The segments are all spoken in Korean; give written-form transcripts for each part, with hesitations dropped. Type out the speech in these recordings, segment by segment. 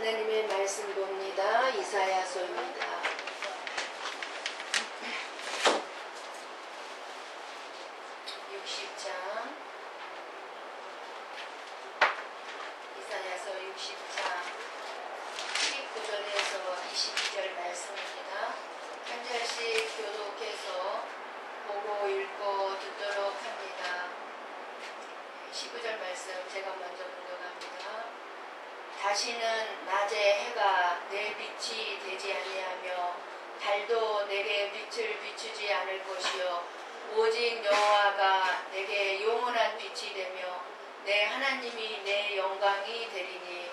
하나님의 말씀 봅니다. 이사야서입니다. 이사야서 60장 19절에서 22절 말씀입니다. 한 절씩 교독해서 보고 읽고 듣도록 합니다. 19절 말씀 제가 먼저 공독합니다. 다시는 낮에 해가 내 빛이 되지 아니하며 달도 내게 빛을 비추지 않을 것이요 오직 여호와가 내게 영원한 빛이 되며 내 하나님이 내 영광이 되리니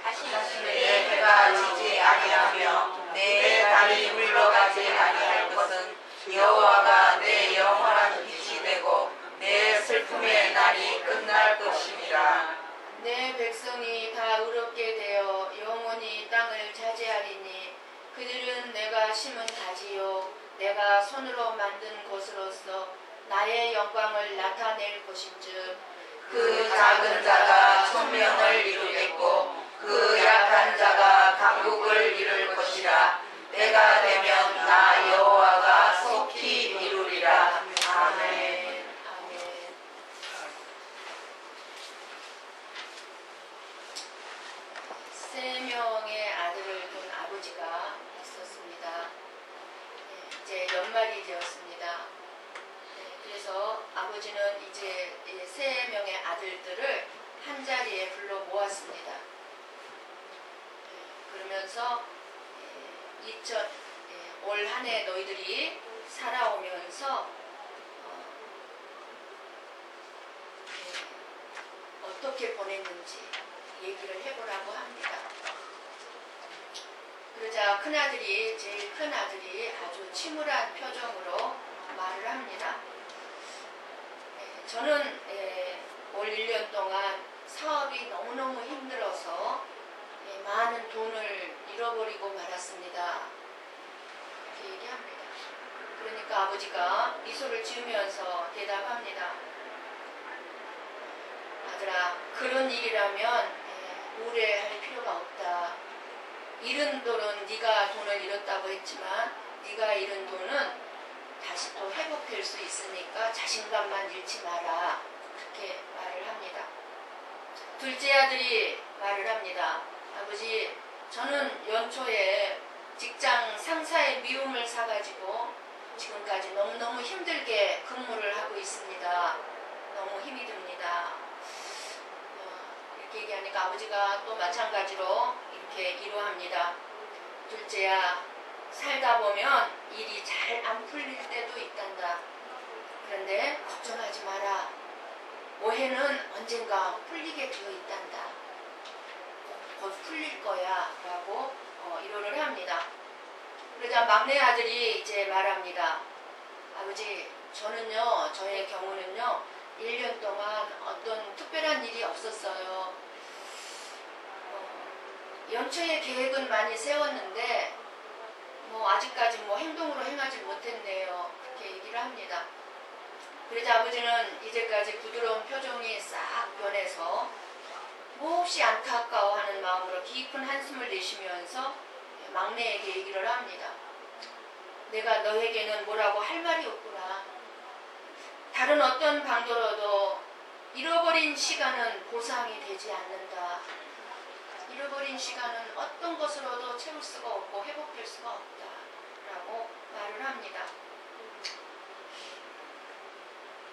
다시는 내 해가 지지 아니하며 내 달이 물러가지 아니할 것은 여호와가 내 영원한 빛이 되고 내 슬픔의 날이 끝날 것이니라. 내 백성이 다 의롭게 되어 영원히 땅을 차지하리니 그들은 내가 심은 가지요 내가 손으로 만든 것으로서 나의 영광을 나타낼 것인즉 그 작은 자가 천명을 이루겠고 그 약한 자가 강국을 이룰 것이라. 때가 되면 나 여호와가 속히 이루리라. 아멘. 세 명의 아들을 둔 아버지가 있었습니다. 이제 연말이 되었습니다. 그래서 아버지는 이제 세 명의 아들들을 한 자리에 불러 모았습니다. 그러면서 올 한 해 너희들이 살아오면서 어떻게 보냈는지 얘기를 해보라고 합니다. 그러자 제일 큰 아들이 아주 침울한 표정으로 말을 합니다. 저는 올 1년 동안 사업이 너무너무 힘들어서 많은 돈을 잃어버리고 말았습니다. 이렇게 얘기합니다. 그러니까 아버지가 미소를 지으면서 대답합니다. 아들아, 그런 일이라면 우려할 필요가 없다. 잃은 돈은 네가 돈을 잃었다고 했지만 네가 잃은 돈은 다시 또 회복될 수 있으니까 자신감만 잃지 마라. 그렇게 말을 합니다. 둘째 아들이 말을 합니다. 아버지, 저는 연초에 직장 상사의 미움을 사가지고 지금까지 너무너무 힘들게 근무를 하고 있습니다. 너무 힘이 듭니다. 이렇게 얘기하니까 아버지가 또 마찬가지로 이렇게 위로합니다. 둘째야, 살다 보면 일이 잘 안 풀릴 때도 있단다. 그런데 걱정하지 마라. 오해는 언젠가 풀리게 되어 있단다. 곧 풀릴 거야 라고 위로를 합니다. 그러자 막내 아들이 이제 말합니다. 아버지, 저의 경우는요 1년 동안 어떤 특별한 일이 없었어요. 연초에 계획은 많이 세웠는데 아직까지 행동으로 행하지 못했네요. 그렇게 얘기를 합니다. 그러자 아버지는 이제까지 부드러운 표정이 싹 변해서 몹시 안타까워하는 마음으로 깊은 한숨을 내쉬면서 막내에게 얘기를 합니다. 내가 너에게는 뭐라고 할 말이 없구나. 다른 어떤 방도로도 잃어버린 시간은 보상이 되지 않는다. 잃어버린 시간은 어떤 것으로도 채울 수가 없고 회복될 수가 없다 라고 말을 합니다.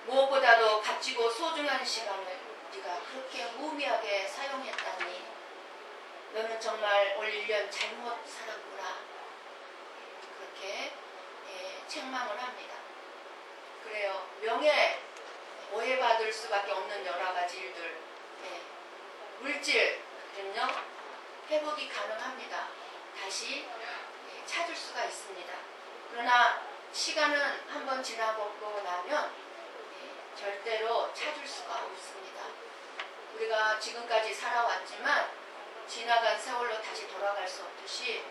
무엇보다도 값지고 소중한 시간을 네가 그렇게 무의미하게 사용했다니 너는 정말 올 1년 잘못 살았구나. 그렇게 책망을 합니다. 그래요. 오해받을 수밖에 없는 여러 가지 일들, 물질은요 회복이 가능합니다. 다시 찾을 수가 있습니다. 그러나 시간은 한번 지나고 나면 절대로 찾을 수가 없습니다. 우리가 지금까지 살아왔지만 지나간 세월로 다시 돌아갈 수 없듯이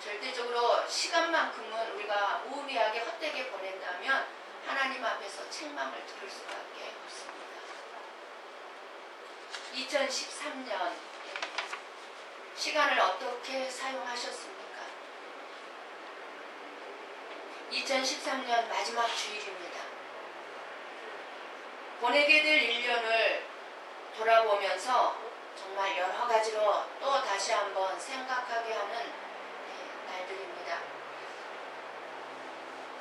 절대적으로 시간만큼은 우리가 무의미하게 헛되게 보낸다면 하나님 앞에서 책망을 들을 수밖에 없습니다. 2013년 시간을 어떻게 사용하셨습니까? 2013년 마지막 주일입니다. 보내게 될 1년을 돌아보면서 정말 여러 가지로 또 다시 한번 생각하게 하는 날들입니다.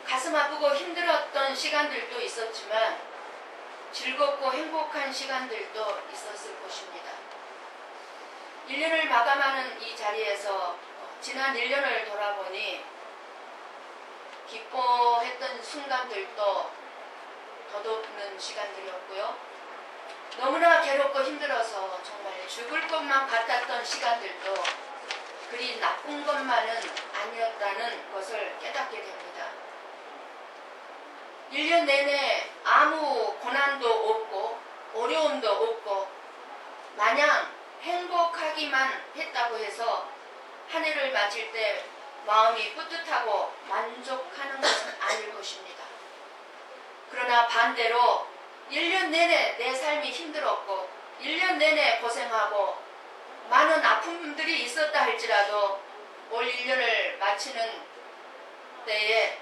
가슴 아프고 힘들었던 시간들도 있었지만 즐겁고 행복한 시간들도 있었을 것입니다. 1년을 마감하는 이 자리에서 지난 1년을 돌아보니 기뻐했던 순간들도 더듬는 시간들이었고요. 너무나 괴롭고 힘들어서 정말 죽을 것만 같았던 시간들도 그리 나쁜 것만은 아니었다는 것을 깨닫게 됩니다. 1년 내내 아무 고난도 없고 어려움도 없고 마냥 행복하기만 했다고 해서 한 해를 마칠 때 마음이 뿌듯하고 만족하는 것은 아닐 것입니다. 그러나 반대로 1년 내내 내 삶이 힘들었고 1년 내내 고생하고 많은 아픔들이 있었다 할지라도 올 1년을 마치는 때에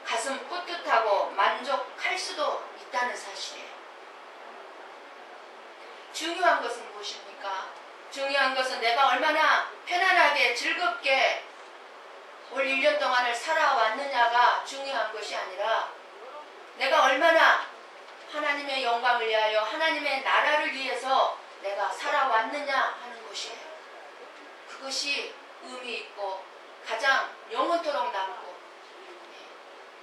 가슴 뿌듯하고 만족할 수도 있다는 사실이에요. 중요한 것은 무엇입니까? 중요한 것은 내가 얼마나 편안하게 즐겁게 올 1년 동안을 살아왔느냐가 중요한 것이 아니라 내가 얼마나 하나님의 영광을 위하여 하나님의 나라를 위해서 내가 살아왔느냐 하는 것이에요. 그것이 의미 있고 가장 영원토록 남고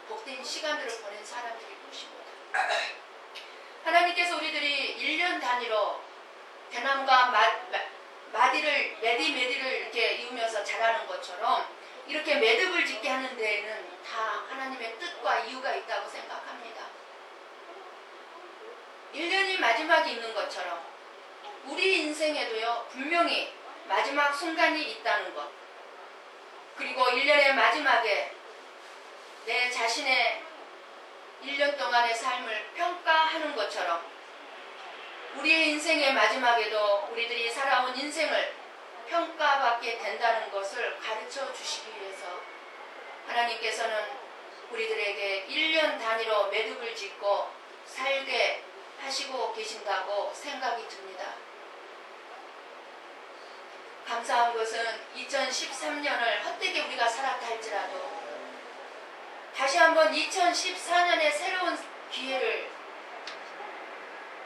복된 시간들을 보낸 사람들일 것입니다. 하나님께서 우리들이 1년 단위로 대나무가 매디를 이렇게 이으면서 자라는 것처럼 이렇게 매듭을 짓게 하는 데에는 다 하나님의 뜻과 이유가 있다고 생각합니다. 1년이 마지막이 있는 것처럼 우리 인생에도요 분명히 마지막 순간이 있다는 것, 그리고 1년의 마지막에 내 자신의 1년 동안의 삶을 평가하는 것처럼 우리의 인생의 마지막에도 우리들이 살아온 인생을 평가받게 된다는 것을 가르쳐 주시기 위해서 하나님께서는 우리들에게 1년 단위로 매듭을 짓고 살게 하시고 계신다고 생각이 듭니다. 감사한 것은 2013년을 헛되게 우리가 살았다 할지라도 다시 한번 2014년에 새로운 기회를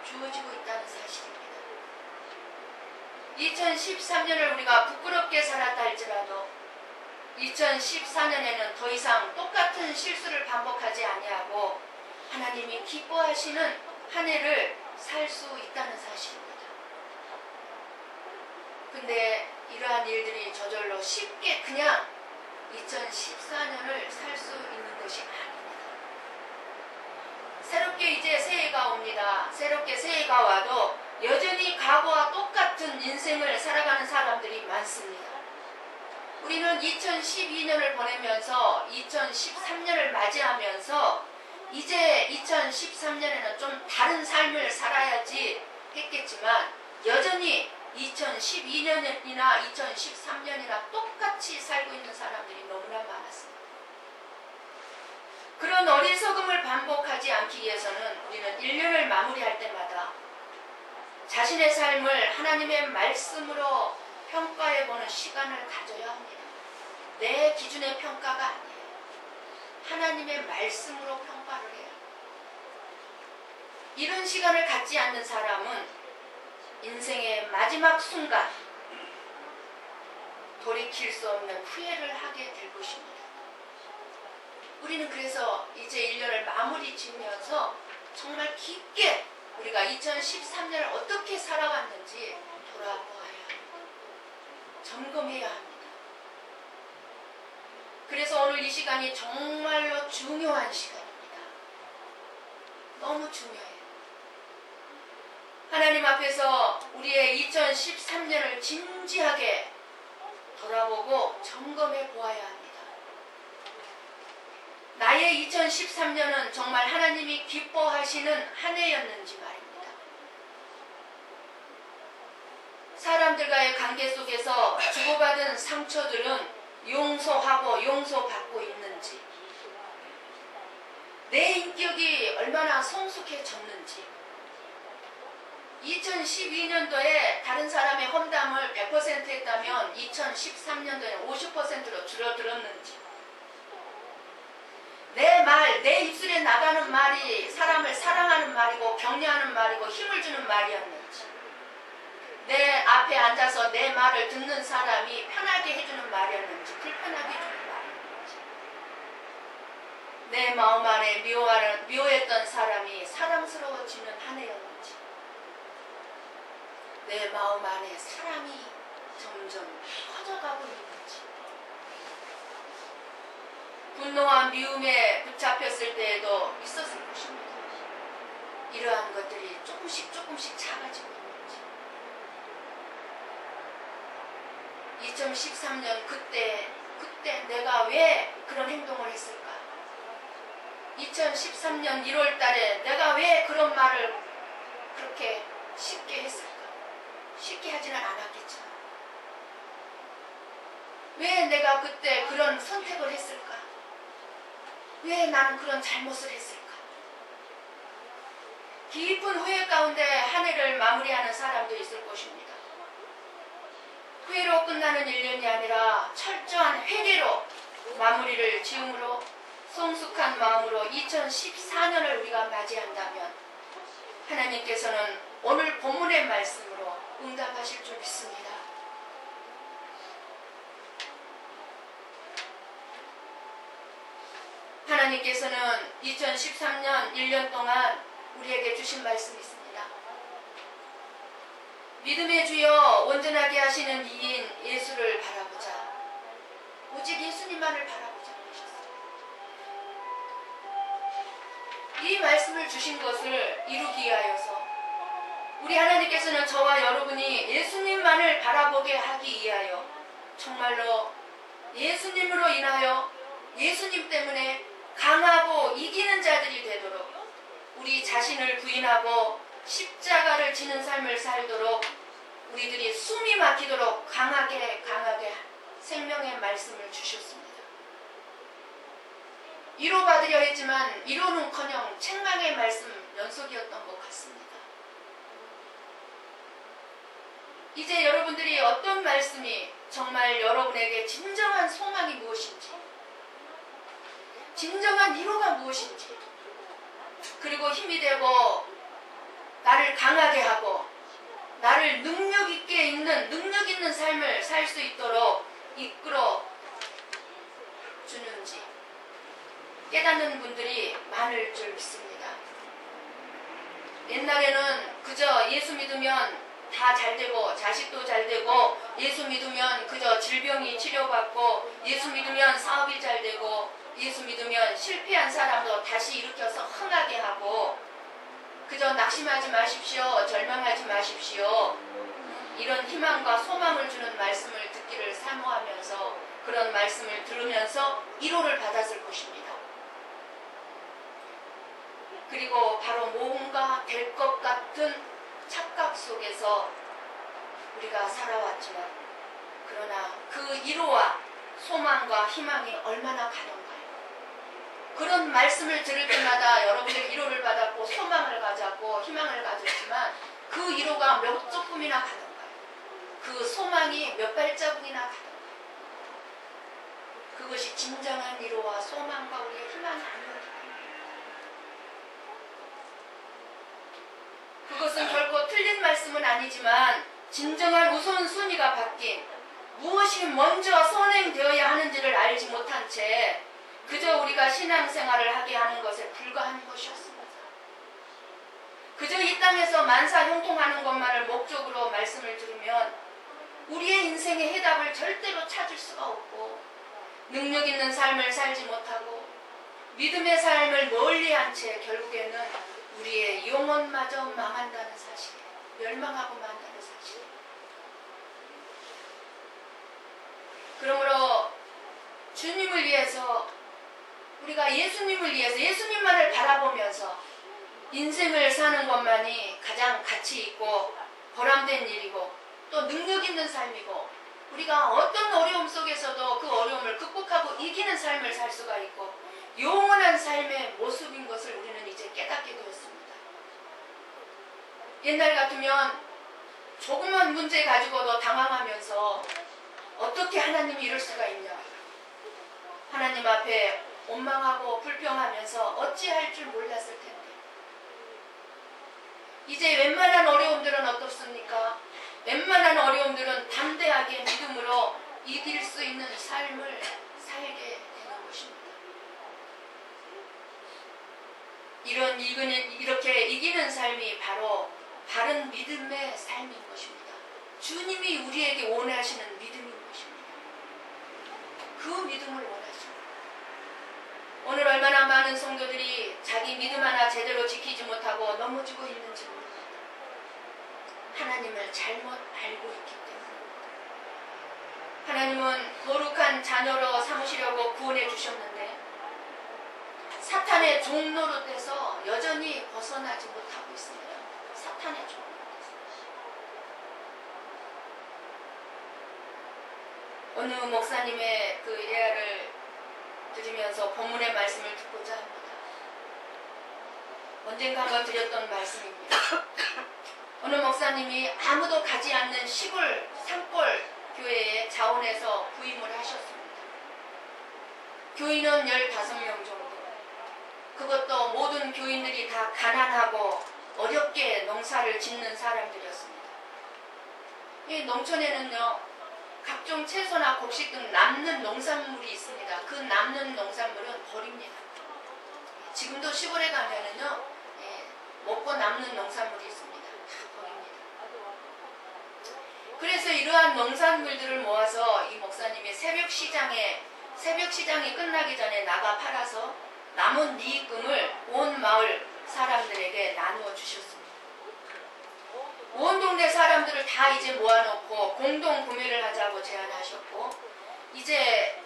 주어지고 있다는 사실입니다. 2013년을 우리가 부끄럽게 살았다 할지라도 2014년에는 더 이상 똑같은 실수를 반복하지 아니하고 하나님이 기뻐하시는 한 해를 살 수 있다는 사실입니다. 근데 이러한 일들이 저절로 쉽게 그냥 2014년을 살 수 있는 것이 아닙니다. 새롭게 이제 새해가 옵니다. 새롭게 새해가 와도 여전히 과거와 똑같은 인생을 살아가는 사람들이 많습니다. 우리는 2012년을 보내면서 2013년을 맞이하면서 이제 2013년에는 좀 다른 삶을 살아야지 했겠지만 여전히 2012년이나 2013년이나 똑같이 살고 있는 사람들이 너무나 많았습니다. 그런 어리석음을 반복하지 않기 위해서는 우리는 1년을 마무리할 때마다 자신의 삶을 하나님의 말씀으로 평가해보는 시간을 가져야 합니다. 내 기준의 평가가 아니에요. 하나님의 말씀으로 평가를 해요. 이런 시간을 갖지 않는 사람은 인생의 마지막 순간 돌이킬 수 없는 후회를 하게 될 것입니다. 우리는 그래서 이제 1년을 마무리 지으면서 정말 깊게 우리가 2013년을 어떻게 살아왔는지 돌아보아야 합니다. 점검해야 합니다. 그래서 오늘 이 시간이 정말로 중요한 시간입니다. 너무 중요해요. 하나님 앞에서 우리의 2013년을 진지하게 돌아보고 점검해 보아야 합니다. 나의 2013년은 정말 하나님이 기뻐하시는 한 해였는지 말입니다. 사람들과의 관계 속에서 주고받은 상처들은 용서하고 용서받고 있는지, 내 인격이 얼마나 성숙해졌는지, 2012년도에 다른 사람의 험담을 100% 했다면 2013년도에 50%로 줄어들었는지, 내 말, 내 입술에 나가는 말이 사람을 사랑하는 말이고 격려하는 말이고 힘을 주는 말이었는지, 내 앞에 앉아서 내 말을 듣는 사람이 편하게 해주는 말이었는지 불편하게 해주는 말이었는지, 내 마음 안에 미워했던 사람이 사랑스러워지는 한 해였는지, 내 마음 안에 사랑이 점점 커져가고 있는지, 분노와 미움에 붙잡혔을 때에도 있었을 것입니다. 이러한 것들이 조금씩 작아지고 있는지, 2013년 그때 내가 왜 그런 행동을 했을까? 2013년 1월 달에 내가 왜 그런 말을 그렇게 쉽게 했을까? 쉽게 하지는 않았겠죠. 왜 내가 그때 그런 선택을 했을까? 왜 나는 그런 잘못을 했을까? 깊은 후회 가운데 한 해를 마무리하는 사람도 있을 것입니다. 후회로 끝나는 1년이 아니라 철저한 회개로 마무리를 지음으로 성숙한 마음으로 2014년을 우리가 맞이한다면 하나님께서는 오늘 본문의 말씀으로 응답하실 줄 믿습니다. 하나님께서는 2013년 1년 동안 우리에게 주신 말씀이 있습니다. 믿음의 주여 온전하게 하시는 이인 예수를 바라보자. 오직 예수님만을 바라보자 하셨어요. 이 말씀을 주신 것을 이루기 위하여서 우리 하나님께서는 저와 여러분이 예수님만을 바라보게 하기 위하여 정말로 예수님으로 인하여 예수님 때문에 강하고 이기는 자들이 되도록 우리 자신을 부인하고 십자가를 지는 삶을 살도록 우리들이 숨이 막히도록 강하게 생명의 말씀을 주셨습니다. 위로받으려 했지만 위로는커녕 책망의 말씀 연속이었던 것 같습니다. 이제 여러분들이 어떤 말씀이 정말 여러분에게 진정한 소망이 무엇인지, 진정한 위로가 무엇인지, 그리고 힘이 되고 나를 강하게 하고 나를 능력 있는 삶을 살 수 있도록 이끌어 주는지 깨닫는 분들이 많을 줄 믿습니다. 옛날에는 그저 예수 믿으면 다 잘되고 자식도 잘되고, 예수 믿으면 그저 질병이 치료받고, 예수 믿으면 사업이 잘되고, 예수 믿으면 실패한 사람도 다시 일으켜서 흥하게 하고, 그저 낙심하지 마십시오, 절망하지 마십시오, 이런 희망과 소망을 주는 말씀을 듣기를 사모하면서 그런 말씀을 들으면서 위로를 받았을 것입니다. 그리고 바로 뭔가 될 것 같은 착각 속에서 우리가 살아왔지만, 그러나 그 위로와 소망과 희망이 얼마나 가던가요? 그런 말씀을 들을 때마다 여러분들 위로를 받았고 소망을 가졌고 희망을 가졌지만 그 위로가 몇 조금이나 가던가요? 그 소망이 몇 발자국이나 가던가요? 그것이 진정한 위로와 소망과 우리의 희망이 아니었다. 그것은 결코 틀린 말씀은 아니지만 진정한 우선순위가 바뀐, 무엇이 먼저 선행되어야 하는지를 알지 못한 채 그저 우리가 신앙생활을 하게 하는 것에 불과한 것이었습니다. 그저 이 땅에서 만사형통하는 것만을 목적으로 말씀을 들으면 우리의 인생의 해답을 절대로 찾을 수가 없고, 능력 있는 삶을 살지 못하고 믿음의 삶을 멀리한 채 결국에는 우리의 영혼마저 망한다는 사실, 멸망하고 만다는 사실. 그러므로 주님을 위해서, 우리가 예수님을 위해서 예수님만을 바라보면서 인생을 사는 것만이 가장 가치 있고 보람된 일이고 또 능력 있는 삶이고 우리가 어떤 어려움 속에서도 그 어려움을 극복하고 이기는 삶을 살 수가 있고 영원한 삶의 모습인 것을 우리는 이제 깨닫게 되었습니다. 옛날 같으면 조그만 문제 가지고도 당황하면서 어떻게 하나님이 이럴 수가 있냐, 하나님 앞에 원망하고 불평하면서 어찌할 줄 몰랐을 텐데 이제 웬만한 어려움들은 어떻습니까? 웬만한 어려움들은 담대하게 믿음으로 이길 수 있는 삶을 살게 되는 것입니다. 이렇게 이기는 삶이 바로 바른 믿음의 삶인 것입니다. 주님이 우리에게 원하시는 믿음인 것입니다. 그 믿음을 원하십니다. 오늘 얼마나 많은 성도들이 자기 믿음 하나 제대로 지키지 못하고 넘어지고 있는지 모릅니다. 하나님을 잘못 알고 있기 때문입니다. 하나님은 거룩한 자녀로 삼으시려고 구원해 주셨는데 사탄의 종노릇에서 여전히 벗어나지 못하고 있습니다. 사탄의 종노릇에서. 어느 목사님의 그 예화를 들으면서 본문의 말씀을 듣고자 합니다. 언젠가 한번 드렸던 말씀입니다. 어느 목사님이 아무도 가지 않는 시골 산골 교회에 자원해서 부임을 하셨습니다. 교인은 15명 정도. 그것도 모든 교인들이 다 가난하고 어렵게 농사를 짓는 사람들이었습니다. 이 농촌에는요, 각종 채소나 곡식 등 남는 농산물이 있습니다. 그 남는 농산물은 버립니다. 지금도 시골에 가면은요, 먹고 남는 농산물이 있습니다. 다 버립니다. 그래서 이러한 농산물들을 모아서 이 목사님이 새벽 시장이 끝나기 전에 나가 팔아서 남은 이익금을 온 마을 사람들에게 나누어 주셨습니다. 온 동네 사람들을 다 이제 모아놓고 공동 구매를 하자고 제안하셨고, 이제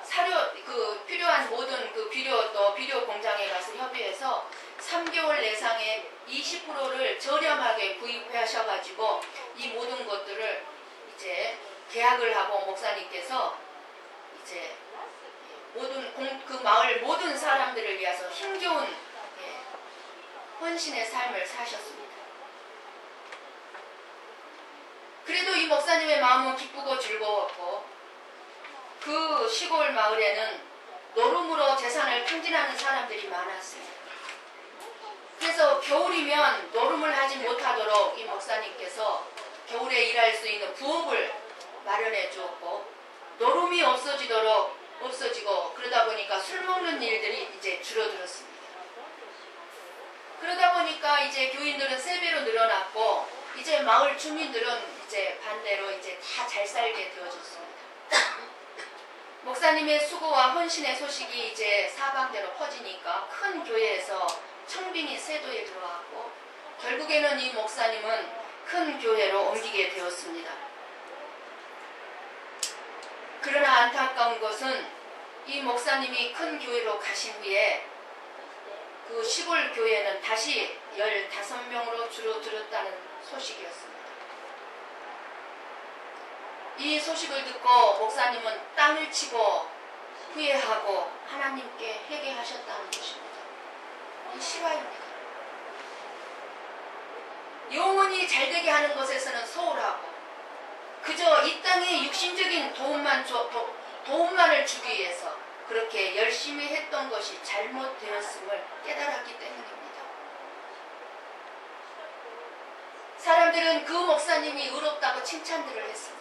사료 필요한 모든 그 비료 공장에 가서 협의해서 3개월 내상의 20%를 저렴하게 구입하셔가지고 이 모든 것들을 이제 계약을 하고 목사님께서 이제 그 마을 모든 사람들을 위해서 힘겨운 헌신의 삶을 사셨습니다. 그래도 이 목사님의 마음은 기쁘고 즐거웠고, 그 시골 마을에는 노름으로 재산을 탕진하는 사람들이 많았어요. 그래서 겨울이면 노름을 하지 못하도록 이 목사님께서 겨울에 일할 수 있는 부엌을 마련해 주었고, 노름이 없어지고 그러다 보니까 술 먹는 일들이 이제 줄어들었습니다. 그러다 보니까 이제 교인들은 3배로 늘어났고, 이제 마을 주민들은 이제 반대로 이제 다 잘 살게 되어졌습니다. 목사님의 수고와 헌신의 소식이 이제 사방대로 퍼지니까 큰 교회에서 청빙이 세도에 들어왔고, 결국에는 이 목사님은 큰 교회로 옮기게 되었습니다. 그러나 안타까운 것은 이 목사님이 큰 교회로 가신 후에 그 시골 교회는 다시 15명으로 줄어들었다는 소식이었습니다. 이 소식을 듣고 목사님은 땅을 치고 후회하고 하나님께 회개하셨다는 것입니다. 이 실화입니다. 영원히 잘되게 하는 것에서는 소홀하고 그저 이 땅의 육신적인 도움만을 주기 위해서 그렇게 열심히 했던 것이 잘못되었음을 깨달았기 때문입니다. 사람들은 그 목사님이 의롭다고 칭찬들을 했습니다.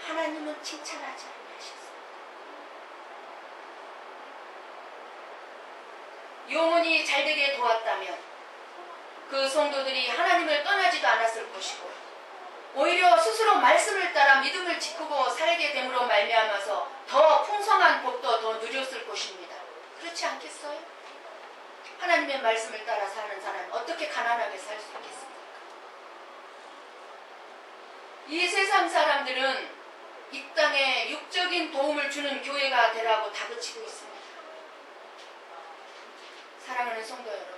하나님은 칭찬하지 않으셨습니다. 영혼이 잘되게 도왔다면 그 성도들이 하나님을 떠나지도 않았을 것이고, 오히려 스스로 말씀을 따라 믿음을 지키고 살게 됨으로 말미암아서 더 풍성한 복도 더 누렸을 것입니다. 그렇지 않겠어요? 하나님의 말씀을 따라 사는 사람은 어떻게 가난하게 살 수 있겠습니까? 이 세상 사람들은 이 땅에 육적인 도움을 주는 교회가 되라고 다그치고 있습니다. 사랑하는 성도 여러분,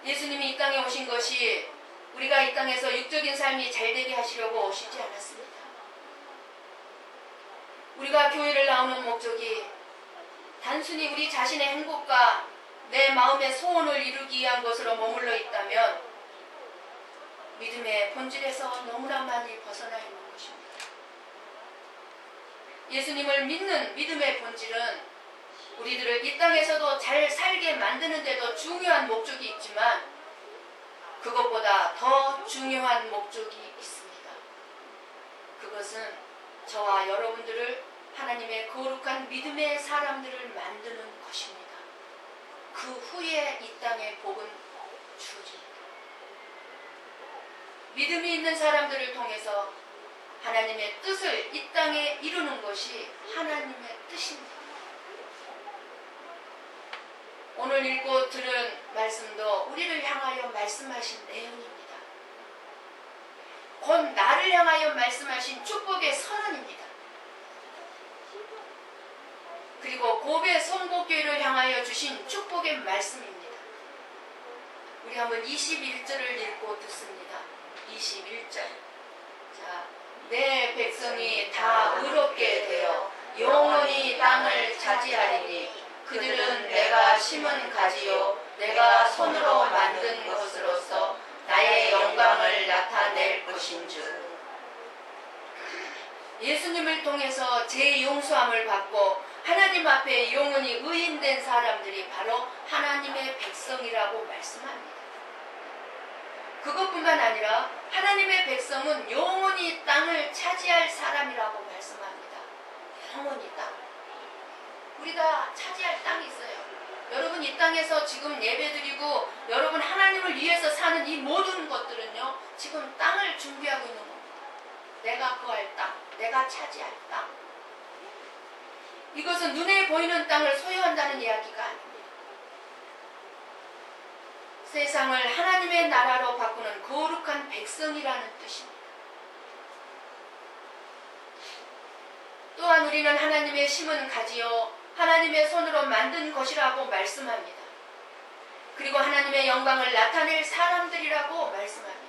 예수님이 이 땅에 오신 것이 우리가 이 땅에서 육적인 삶이 잘되게 하시려고 오시지 않았습니다. 우리가 교회를 나오는 목적이 단순히 우리 자신의 행복과 내 마음의 소원을 이루기 위한 것으로 머물러 있다면 믿음의 본질에서 너무나 많이 벗어나 있는 것입니다. 예수님을 믿는 믿음의 본질은 우리들을 이 땅에서도 잘 살게 만드는 데도 중요한 목적이 있지만 그것보다 더 중요한 목적이 있습니다. 그것은 저와 여러분들을 하나님의 거룩한 믿음의 사람들을 만드는 것입니다. 그 후에 이 땅의 복은 주어집니다. 믿음이 있는 사람들을 통해서 하나님의 뜻을 이 땅에 이루는 것이 하나님의 뜻입니다. 오늘 읽고 들은 말씀도 우리를 향하여 말씀하신 내용입니다. 곧 나를 향하여 말씀하신 축복의 선언입니다. 그리고 고베 성복교회를 향하여 주신 축복의 말씀입니다. 우리 한번 21절을 읽고 듣습니다. 21절. 자, 내 백성이 다 의롭게 되어 영원히 땅을 차지하리니 그들은 내가 심은 가지요 내가 손으로 만든 것으로서 나의 영광을 나타낼 것인즉. 예수님을 통해서 제 용서함을 받고 하나님 앞에 영원히 의인된 사람들이 바로 하나님의 백성이라고 말씀합니다. 그것뿐만 아니라 하나님의 백성은 영원히 땅을 차지할 사람이라고 말씀합니다. 영원히 땅. 우리가 차지할 땅이 있어요. 여러분 이 땅에서 지금 예배드리고 여러분 하나님을 위해서 사는 이 모든 것들은요 지금 땅을 준비하고 있는 겁니다. 내가 구할 땅, 내가 차지할 땅. 이것은 눈에 보이는 땅을 소유한다는 이야기가 아닙니다. 세상을 하나님의 나라로 바꾸는 거룩한 백성이라는 뜻입니다. 또한 우리는 하나님의 심은 가지요 하나님의 손으로 만든 것이라고 말씀합니다. 그리고 하나님의 영광을 나타낼 사람들이라고 말씀합니다.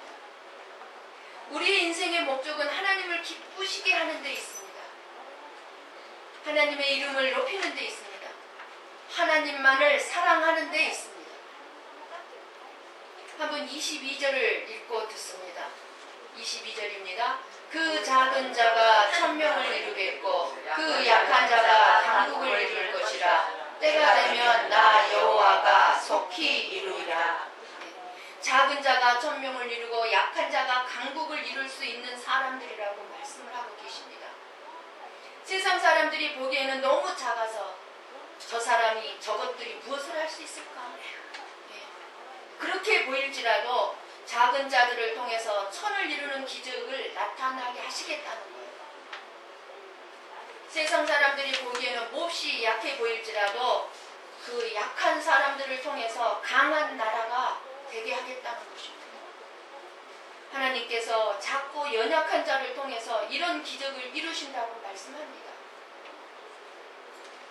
우리의 인생의 목적은 하나님을 기쁘시게 하는 데 있습니다. 하나님의 이름을 높이는 데 있습니다. 하나님만을 사랑하는 데 있습니다. 한번 22절을 읽고 듣습니다. 22절입니다. 그 작은 자가 천명을 이루겠고 그 약한 자가 강국을 이룰 것이라. 때가 되면 나 여호와가 속히 이루리라. 작은 자가 천명을 이루고 약한 자가 강국을 이룰 수 있는 사람들이라고 말씀을 하고 계십니다. 세상 사람들이 보기에는 너무 작아서 저 사람이 저것들이 무엇을 할 수 있을까? 그렇게 보일지라도 작은 자들을 통해서 천을 이루는 기적을 나타나게 하시겠다는 거예요. 세상 사람들이 보기에는 몹시 약해 보일지라도 그 약한 사람들을 통해서 강한 나라가 되게 하겠다는 것입니다. 하나님께서 작고 연약한 자를 통해서 이런 기적을 이루신다고 말씀합니다.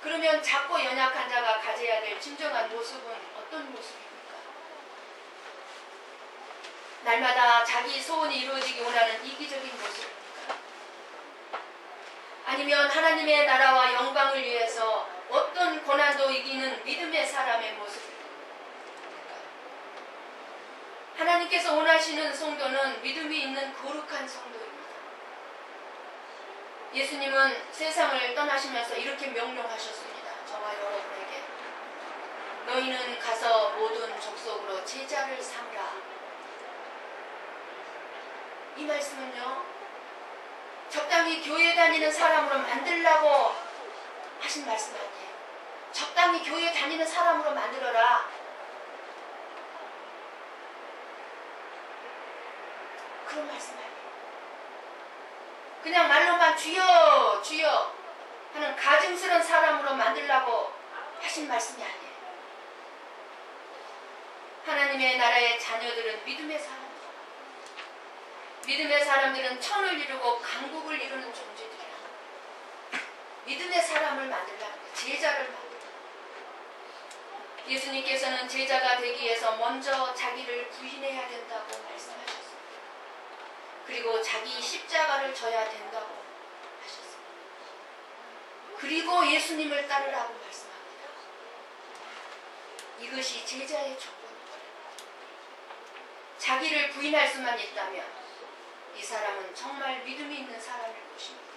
그러면 작고 연약한 자가 가져야 될 진정한 모습은 어떤 모습입니까? 날마다 자기 소원이 이루어지기 원하는 이기적인 모습입니까? 아니면 하나님의 나라와 영광을 위해서 어떤 고난도 이기는 믿음의 사람의 모습입니까? 하나님께서 원하시는 성도는 믿음이 있는 거룩한 성도입니다. 예수님은 세상을 떠나시면서 이렇게 명령하셨습니다. 저와 여러분에게. 너희는 가서 모든 족속으로 제자를 삼으라. 이 말씀은요, 적당히 교회 다니는 사람으로 만들라고 하신 말씀 아니에요. 적당히 교회 다니는 사람으로 만들어라. 그런 말씀 아니에요. 그냥 말로만 주여 주여 하는 가증스러운 사람으로 만들라고 하신 말씀이 아니에요. 하나님의 나라의 자녀들은 믿음의 사람. 믿음의 사람들은 천을 이루고 강국을 이루는 존재들이야. 믿음의 사람을 만들라는 거야. 제자를 만들라. 예수님께서는 제자가 되기 위해서 먼저 자기를 부인해야 된다고 말씀하셨어요. 그리고 자기 십자가를 져야 된다고 하셨습니다. 그리고 예수님을 따르라고 말씀합니다. 이것이 제자의 조건입니다. 자기를 부인할 수만 있다면 이 사람은 정말 믿음이 있는 사람일 것입니다.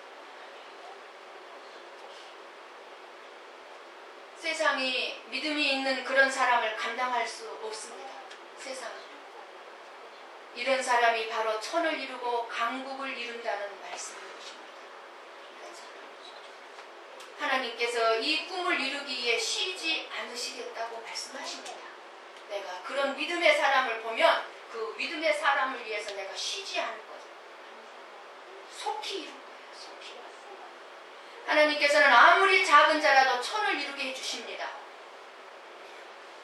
세상이 믿음이 있는 그런 사람을 감당할 수 없습니다. 세상은. 이런 사람이 바로 천을 이루고 강국을 이룬다는 말씀인 것입니다. 이런 사람. 하나님께서 이 꿈을 이루기 위해 쉬지 않으시겠다고 말씀하십니다. 내가 그런 믿음의 사람을 보면 그 믿음의 사람을 위해서 내가 쉬지 않을 거다. 속히 이룰 거예요. 속히. 하나님께서는 아무리 작은 자라도 천을 이루게 해주십니다.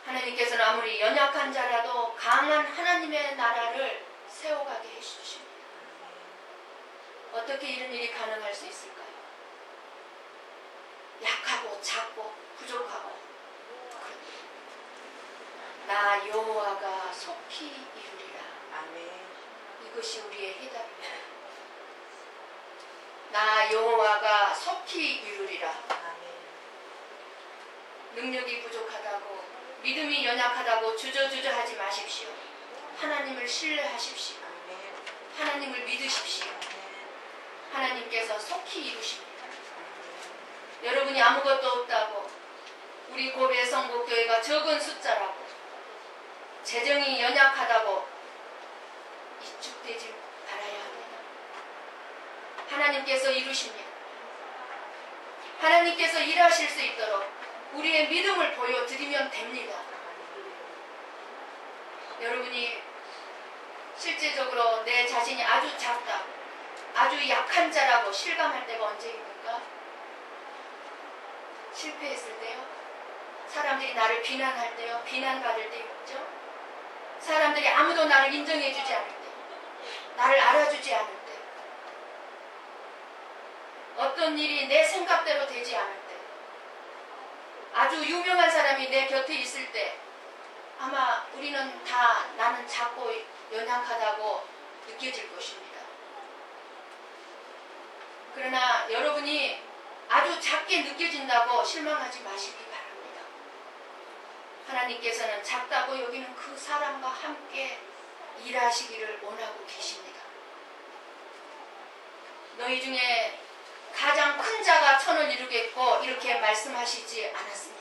하나님께서는 아무리 연약한 자라도 강한 하나님의 나라를 세워가게 해주십니다. 어떻게 이런 일이 가능할 수 있을까요? 약하고 작고 부족하고 나 여호와가 속히 이루리라. 아멘. 이것이 우리의 해답입니다. 나 여호와가 속히 이루리라. 아멘. 능력이 부족하다고 믿음이 연약하다고 주저주저하지 마십시오. 하나님을 신뢰하십시오. 아멘. 하나님을 믿으십시오. 하나님께서 속히 이루십니다. 여러분이 아무것도 없다고 우리 고배 성북교회가 적은 숫자라고 재정이 연약하다고 이축되지 말아야 합니다. 하나님께서 이루십니다. 하나님께서 일하실 수 있도록 우리의 믿음을 보여드리면 됩니다. 여러분이 실제적으로 내 자신이 아주 작다, 아주 약한 자라고 실감할 때가 언제입니까? 실패했을 때요? 사람들이 나를 비난할 때요? 비난받을 때 있죠? 사람들이 아무도 나를 인정해주지 않을 때, 나를 알아주지 않을 때, 어떤 일이 내 생각대로 되지 않을 때, 아주 유명한 사람이 내 곁에 있을 때 아마 우리는 다 나는 작고 연약하다고 느껴질 것입니다. 그러나 여러분이 아주 작게 느껴진다고 실망하지 마시기 바랍니다. 하나님께서는 작다고 여기는 그 사람과 함께 일하시기를 원하고 계십니다. 너희 중에 가장 큰 자가 천을 이루겠고 이렇게 말씀하시지 않았습니다.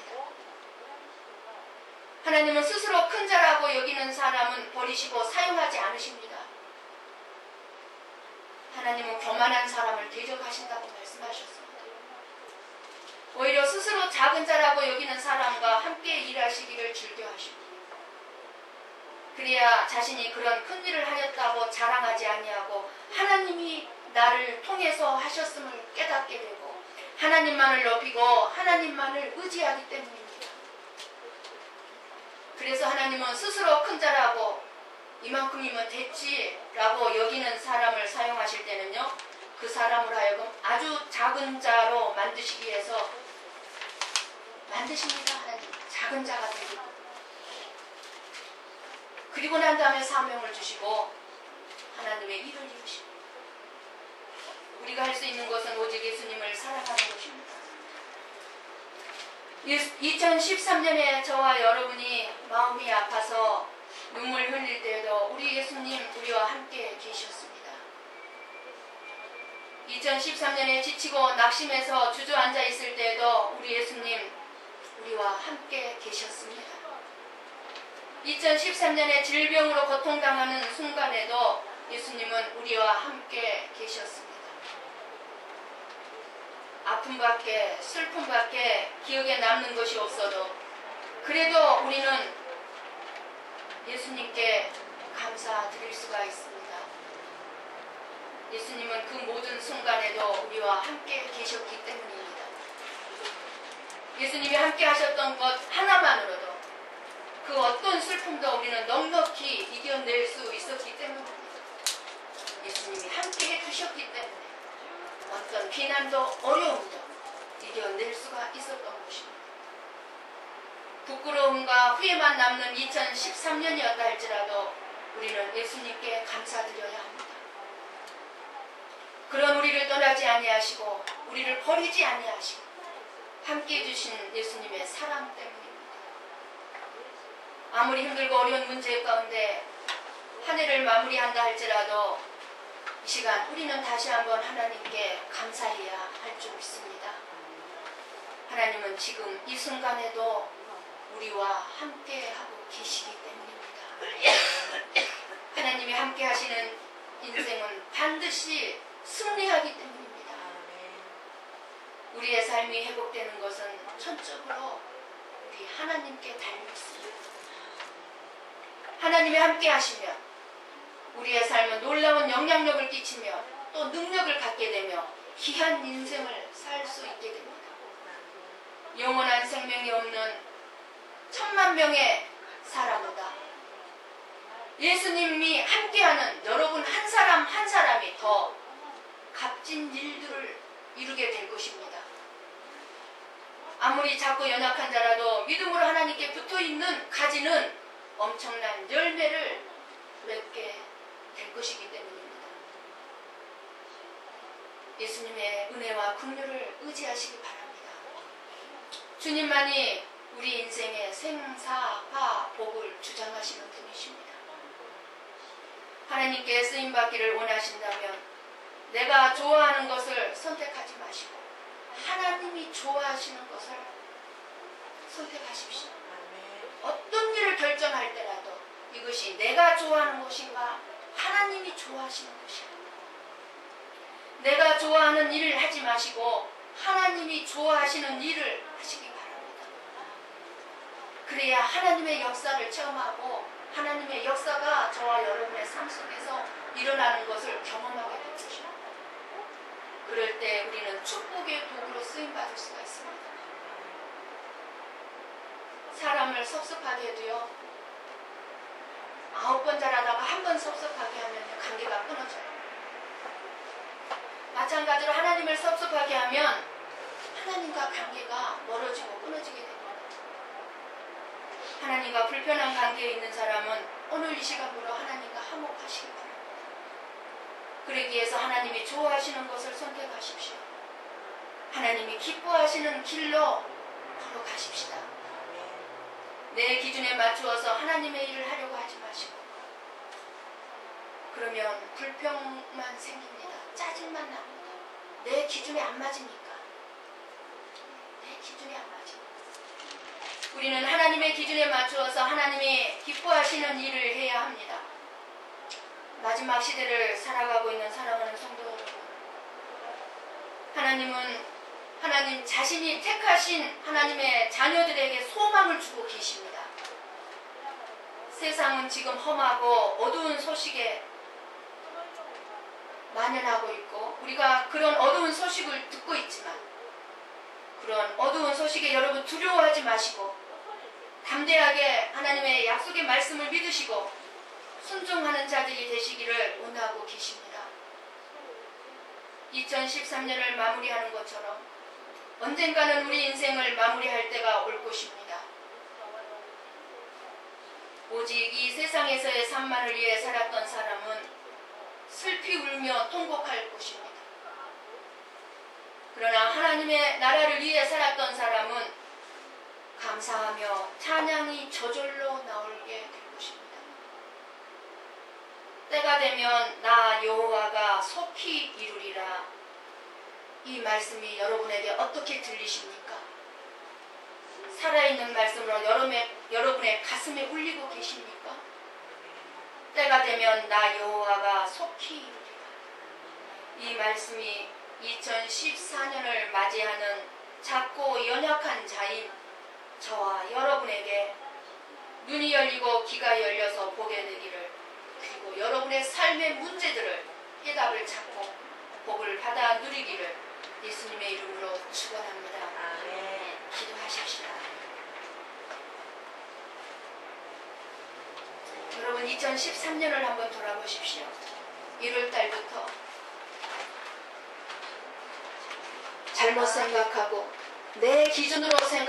하나님은 스스로 큰 자라고 여기는 사람은 버리시고 사용하지 않으십니다. 하나님은 교만한 사람을 대적하신다고 말씀하셨습니다. 오히려 스스로 작은 자라고 여기는 사람과 함께 일하시기를 즐겨하십니다. 그래야 자신이 그런 큰 일을 하였다고 자랑하지 아니하고 하나님이 나를 통해서 하셨음을 깨닫게 되고 하나님만을 높이고 하나님만을 의지하기 때문입니다. 그래서 하나님은 스스로 큰 자라고 이만큼이면 됐지라고 여기는 사람을 사용하실 때는요, 그 사람을 하여금 아주 작은 자로 만드시기 위해서 만드십니다. 하나님 작은 자가 되고 그리고 난 다음에 사명을 주시고 하나님의 일을 이루십니다. 우리가 할 수 있는 것은 오직 예수님을 사랑하는 것입니다. 2013년에 저와 여러분이 마음이 아파서 눈물 흘릴 때에도 우리 예수님 우리와 함께 계셨습니다. 2013년에 지치고 낙심해서 주저앉아 있을 때에도 우리 예수님 우리와 함께 계셨습니다. 2013년에 질병으로 고통당하는 순간에도 예수님은 우리와 함께 계셨습니다. 아픔밖에 슬픔밖에 기억에 남는 것이 없어도 그래도 우리는 예수님께 감사드릴 수가 있습니다. 예수님은 그 모든 순간에도 우리와 함께 계셨기 때문입니다. 예수님이 함께 하셨던 것 하나만으로도 그 어떤 슬픔도 우리는 넉넉히 이겨낼 수 있었기 때문입니다. 예수님이 함께 해주셨기 때문에 어떤 비난도 어려움도 이겨낼 수가 있었던 것입니다. 부끄러움과 후회만 남는 2013년이었다 할지라도 우리는 예수님께 감사드려야 합니다. 그런 우리를 떠나지 아니하시고 우리를 버리지 아니하시고 함께 해주신 예수님의 사랑 때문입니다. 아무리 힘들고 어려운 문제 가운데 한 해를 마무리한다 할지라도 이 시간 우리는 다시 한번 하나님께 감사해야 할 줄 믿습니다. 하나님은 지금 이 순간에도 우리와 함께 하고 계시기 때문입니다. 하나님이 함께 하시는 인생은 반드시 승리하기 때문입니다. 우리의 삶이 회복되는 것은 전적으로 우리 하나님께 달려 있습니다. 하나님이 함께 하시면 우리의 삶은 놀라운 영향력을 끼치며 또 능력을 갖게 되며 귀한 인생을 살 수 있게 됩니다. 영원한 생명이 없는 10,000,000명의 사람보다 예수님이 함께하는 여러분 한 사람 한 사람이 더 값진 일들을 이루게 될 것입니다. 아무리 작고 연약한 자라도 믿음으로 하나님께 붙어있는 가지는 엄청난 열매를 맺게 될 것이기 때문입니다. 예수님의 은혜와 긍휼을 의지하시기 바랍니다. 주님만이 우리 인생의 생사화 복을 주장하시는 분이십니다. 하나님께 쓰임받기를 원하신다면 내가 좋아하는 것을 선택하지 마시고 하나님이 좋아하시는 것을 선택하십시오. 어떤 일을 결정할 때라도 이것이 내가 좋아하는 것인가 하나님이 좋아하시는 것인가. 내가 좋아하는 일을 하지 마시고 하나님이 좋아하시는 일을 하시기 바랍니다. 그래야 하나님의 역사를 체험하고 하나님의 역사가 저와 여러분의 삶 속에서 일어나는 것을 경험하게 될 것입니다. 그럴 때 우리는 축복의 도구로 쓰임받을 수가 있습니다. 사람을 섭섭하게 해도요, 9번 잘하다가 한 번 섭섭하게 하면 관계가 끊어져요. 마찬가지로 하나님을 섭섭하게 하면 하나님과 관계가 멀어지고 끊어지게 됩니다. 하나님과 불편한 관계에 있는 사람은 오늘 이 시간부로 하나님과 화목하시기 바랍니다. 그러기 위해서 하나님이 좋아하시는 것을 선택하십시오. 하나님이 기뻐하시는 길로 걸어가십시다. 내 기준에 맞추어서 하나님의 일을 하려고 하지 마시고 그러면 불평만 생깁니다. 짜증만 납니다. 내 기준에 안 맞으니까. 내 기준에 안 맞으니까. 우리는 하나님의 기준에 맞추어서 하나님이 기뻐하시는 일을 해야 합니다. 마지막 시대를 살아가고 있는 사랑하는 성도 여러분, 하나님은 하나님 자신이 택하신 하나님의 자녀들에게 소망을 주고 계십니다. 세상은 지금 험하고 어두운 소식에 만연하고 있고 우리가 그런 어두운 소식을 듣고 있지만 그런 어두운 소식에 여러분 두려워하지 마시고 담대하게 하나님의 약속의 말씀을 믿으시고 순종하는 자들이 되시기를 원하고 계십니다. 2013년을 마무리하는 것처럼 언젠가는 우리 인생을 마무리할 때가 올 것입니다. 오직 이 세상에서의 삶만을 위해 살았던 사람은 슬피 울며 통곡할 것입니다. 그러나 하나님의 나라를 위해 살았던 사람은 감사하며 찬양이 저절로 나오게 될 것입니다. 때가 되면 나 여호와가 속히 이루리라. 이 말씀이 여러분에게 어떻게 들리십니까? 살아있는 말씀으로 여러분의 가슴에 울리고 계십니까? 때가 되면 나 여호와가 속히 이루리라. 이 말씀이 2014년을 맞이하는 작고 연약한 자인 저와 여러분에게 눈이 열리고 귀가 열려서 보게 되기를, 그리고 여러분의 삶의 문제들을 해답을 찾고 복을 받아 누리기를 예수님의 이름으로 축원합니다. 아멘. 기도하십시다. 여러분 2013년을 한번 돌아보십시오. 1월달부터 잘못 생각하고 내 기준으로 생각